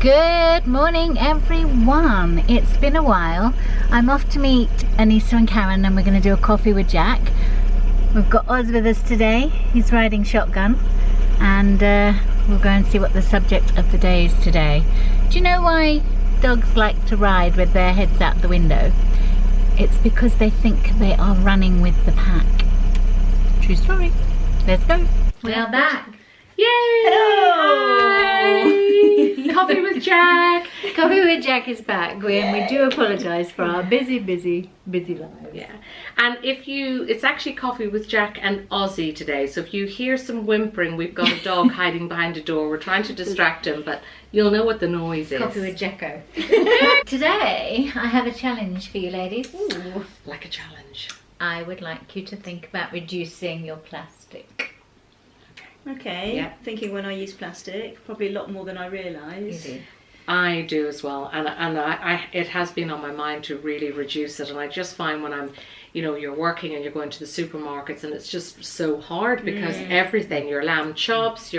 Good morning everyone. It's been a while. I'm off to meet Aneesa and Karen and we're going to do a coffee with Jack. We've got Oz with us today. He's riding shotgun and we'll go and see what the subject of the day is today. Do you know why dogs like to ride with their heads out the window? It's because they think they are running with the pack. True story. Let's go. We are back. Yay! Hello! Coffee with Jack. Coffee with Jack is back. We do apologise for our busy lives. Yeah, and it's actually Coffee with Jack and Ozzy today. So if you hear some whimpering, we've got a dog hiding behind a door. We're trying to distract him, but you'll know what the noise is. Coffee with Jacko. Today, I have a challenge for you ladies. Ooh, like a challenge. I would like you to think about reducing your plastic. Okay, yeah. Thinking when I use plastic, probably a lot more than I realise. You do. I do as well, and I it has been on my mind to really reduce it. And I just find when I'm, you're working and you're going to the supermarkets, and it's just so hard because everything, your lamb chops,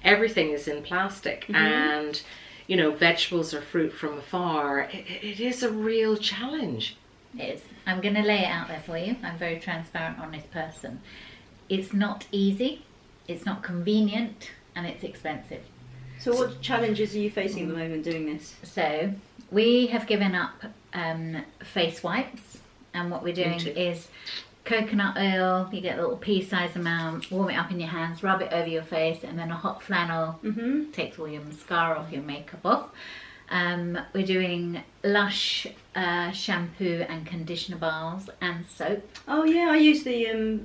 everything is in plastic, and vegetables or fruit from afar. It is a real challenge. It is. I'm going to lay it out there for you. I'm a very transparent, honest person. It's not easy. It's not convenient and it's expensive. So what challenges are you facing at the moment doing this? So we have given up face wipes, and what we're doing is coconut oil. You get a little pea-sized amount, warm it up in your hands, rub it over your face, and then a hot flannel takes all your mascara off, your makeup off. We're doing Lush shampoo and conditioner bars and soap. Oh yeah, I use the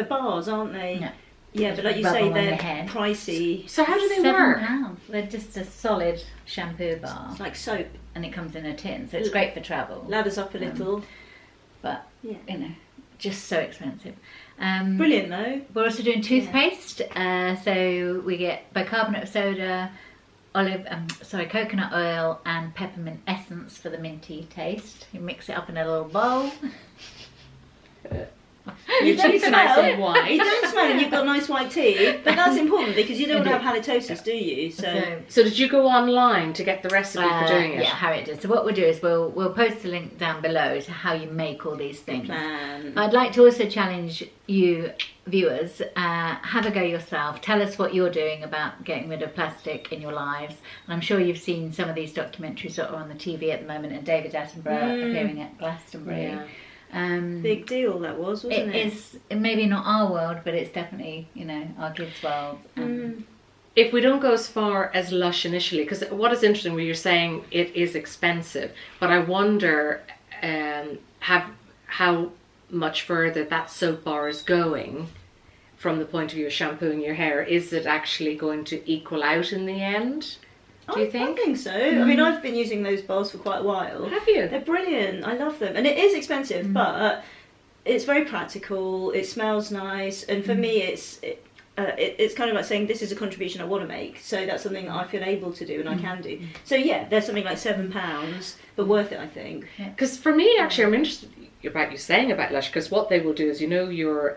bars, aren't they? No. Yeah, but like you say, they're pricey. So how do they work? £7. They're just a solid shampoo bar. It's like soap. And it comes in a tin, so it's great for travel. Ladders up a little. But, just so expensive. Brilliant though. We're also doing toothpaste. So we get bicarbonate of soda, coconut oil and peppermint essence for the minty taste. You mix it up in a little bowl. You don't smell nice and white. You don't smell and you've got nice white teeth, but that's important because you don't want to have halitosis, do you? So did you go online to get the recipe for doing it? Yeah, Harriet did. So what we'll do is we'll post a link down below to how you make all these things. I'd like to also challenge you viewers, have a go yourself. Tell us what you're doing about getting rid of plastic in your lives. And I'm sure you've seen some of these documentaries that are on the TV at the moment, and David Attenborough appearing at Glastonbury. Yeah. Big deal that was, wasn't it? It is maybe not our world, but it's definitely, our kids' world. If we don't go as far as Lush initially, because what is interesting where you're saying it is expensive, but I wonder how much further that soap bar is going from the point of view of shampooing your hair. Is it actually going to equal out in the end? Do you think? I think so. I mean, I've been using those bars for quite a while. Have you? They're brilliant. I love them. And it is expensive, but it's very practical. It smells nice. And for me, it's kind of like saying this is a contribution I want to make. So that's something that I feel able to do and I can do. So yeah, there's something like £7, but worth it, I think. Because for me, actually, I'm interested about you saying about Lush, because what they will do is, your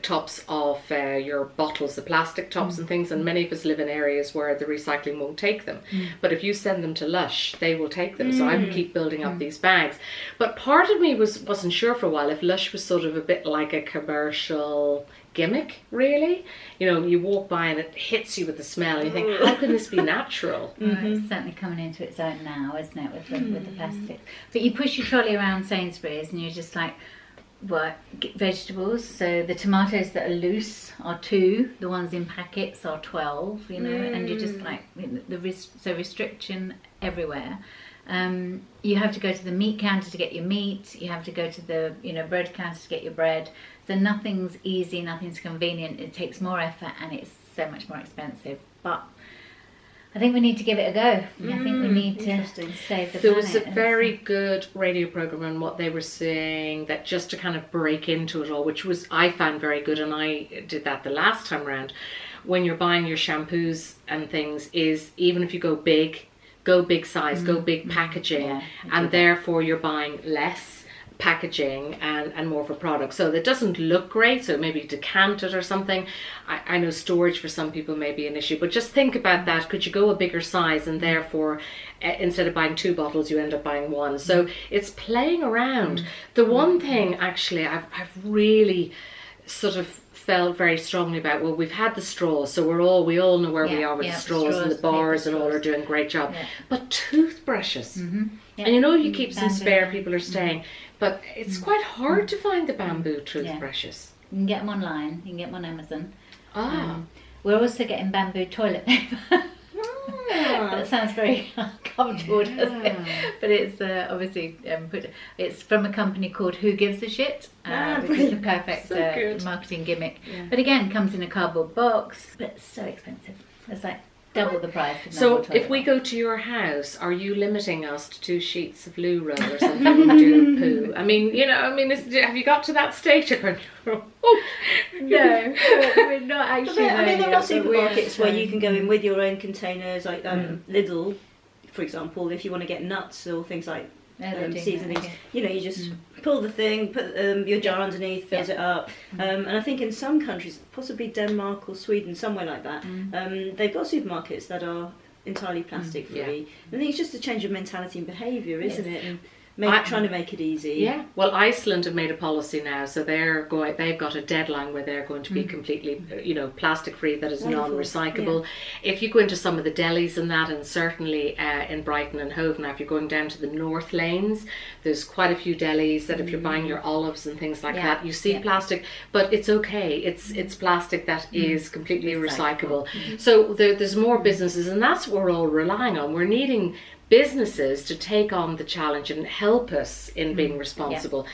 tops of your bottles, the plastic tops and things, and many of us live in areas where the recycling won't take them, but if you send them to Lush, they will take them. So I would keep building up these bags. But part of me wasn't sure for a while if Lush was sort of a bit like a commercial gimmick, really. You walk by and it hits you with the smell and you think, how can this be natural? It's certainly coming into its own now, isn't it, with the plastic. But you push your trolley around Sainsbury's and you're just like, vegetables, so the tomatoes that are loose are 2, the ones in packets are 12, and you're just like, so restriction everywhere. You have to go to the meat counter to get your meat, you have to go to the bread counter to get your bread, so nothing's easy, nothing's convenient, it takes more effort and it's so much more expensive. But I think we need to give it a go. I think we need to save the planet. There was a very good radio program on what they were saying, that just to kind of break into it all, which I found very good, and I did that the last time around. When you're buying your shampoos and things, is even if you go big size, go big packaging, and therefore you're buying less. packaging and more for product. So it doesn't look great, so maybe decant it or something. I know storage for some people may be an issue, but just think about that. Could you go a bigger size, and therefore instead of buying 2 bottles you end up buying 1? So it's playing around. The one thing actually I've really sort of felt very strongly about, well, we've had the straws, so we all know where we are with the straws and the bars and all are doing a great job. But toothbrushes, and you keep some spare, people are staying, but it's quite hard to find the bamboo toothbrushes. You can get them online, you can get them on Amazon. We're also getting bamboo toilet paper. That sounds very uncomfortable, doesn't it? But it's obviously it's from a company called Who Gives a Shit, which is the perfect marketing gimmick. But again, comes in a cardboard box, but it's so expensive. It's like double the price. So if we go to your house, are you limiting us to 2 sheets of loo roll or something when we do poo? I mean, have you got to that stage? No, we're not actually. I mean, there are supermarkets where you can go in with your own containers, like Lidl, for example, if you want to get nuts or things like seasonings. Okay. You just pull the thing, put your jar underneath, fills it up. And I think in some countries, possibly Denmark or Sweden, somewhere like that, they've got supermarkets that are entirely plastic free. I think it's just a change of mentality and behaviour, isn't it? And trying to make it easy. Yeah. Well, Iceland have made a policy now, so they've got a deadline where they're going to be completely, plastic free, that is non-recyclable. If you go into some of the delis and that, and certainly in Brighton and Hove now, if you're going down to the North Lanes, there's quite a few delis that if you're buying your olives and things like that, you see plastic, but it's okay. It's plastic that is completely recyclable. So there's more businesses, and that's what we're all relying on. We're needing businesses to take on the challenge and help us in being responsible.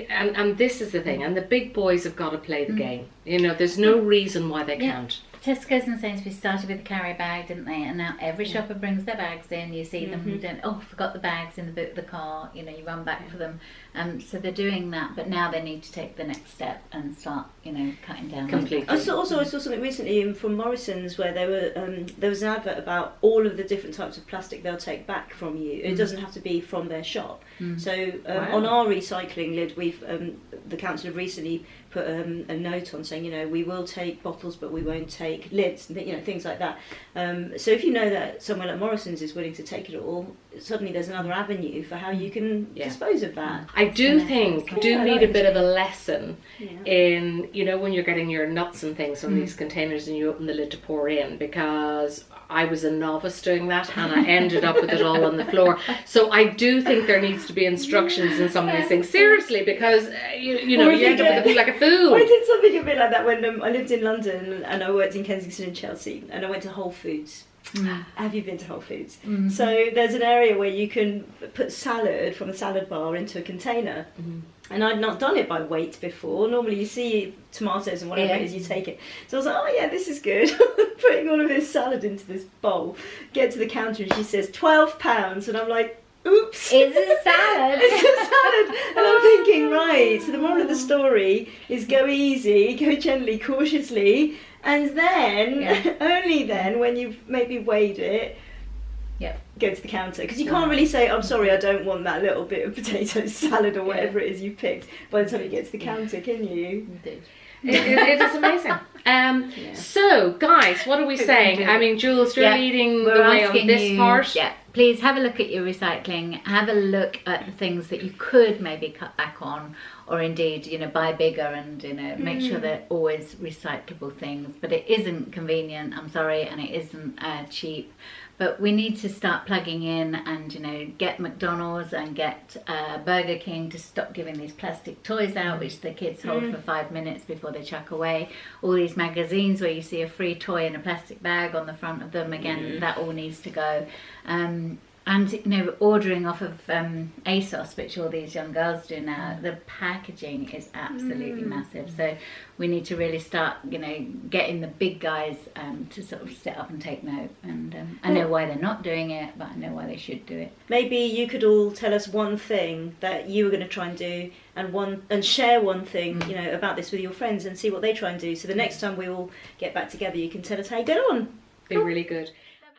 And this is the thing, and the big boys have got to play the game. There's no reason why they can't. Tesco's and Sainsbury's started with a carry bag, didn't they? And now every shopper brings their bags in. You see them, forgot the bags in the boot of the car. You run back for them. So they're doing that, but now they need to take the next step and start, cutting down. Completely. I saw something recently from Morrison's where there was an advert about all of the different types of plastic they'll take back from you. It doesn't have to be from their shop. So on our recycling lid, the council have recently put a note on saying, we will take bottles, but we won't take lids, and things like that. So if you know that somewhere like Morrison's is willing to take it all, suddenly there's another avenue for how you can dispose of that. I do think need a bit of a lesson in, when you're getting your nuts and things from these containers and you open the lid to pour in, because I was a novice doing that and I ended up with it all on the floor. So I do think there needs to be instructions in some of these things, seriously, because you end up with it like a fool. I did something a bit like that when I lived in London and I worked in Kensington and Chelsea, and I went to Whole Foods. Have you been to Whole Foods? So there's an area where you can put salad from a salad bar into a container. And I'd not done it by weight before. Normally you see tomatoes and whatever it is, you take it. So I was like, oh yeah, this is good. Putting all of this salad into this bowl. Get to the counter and she says, £12. And I'm like, oops. It's a salad. It's a salad. And I'm thinking, right, so the moral of the story is go easy, go gently, cautiously. And then, only then, when you've maybe weighed it, go to the counter. Because you can't really say, I'm sorry, I don't want that little bit of potato salad or whatever it is you picked by the time you get to the counter, can you? It is amazing. So, guys, what are we saying? I mean, Jules, you're leading the way on this part. Please have a look at your recycling. Have a look at the things that you could maybe cut back on, or indeed, buy bigger and, make sure they're always recyclable things. But it isn't convenient, I'm sorry, and it isn't cheap. But we need to start plugging in and, get McDonald's and get Burger King to stop giving these plastic toys out, which the kids hold for 5 minutes before they chuck away. All these magazines where you see a free toy in a plastic bag on the front of them, again, that all needs to go. And ordering off of ASOS, which all these young girls do now, the packaging is absolutely massive. So we need to really start, getting the big guys to sort of sit up and take note. And I know why they're not doing it, but I know why they should do it. Maybe you could all tell us one thing that you were going to try and do, and share one thing, about this with your friends and see what they try and do. So the next time we all get back together, you can tell us how you get on. Be really good.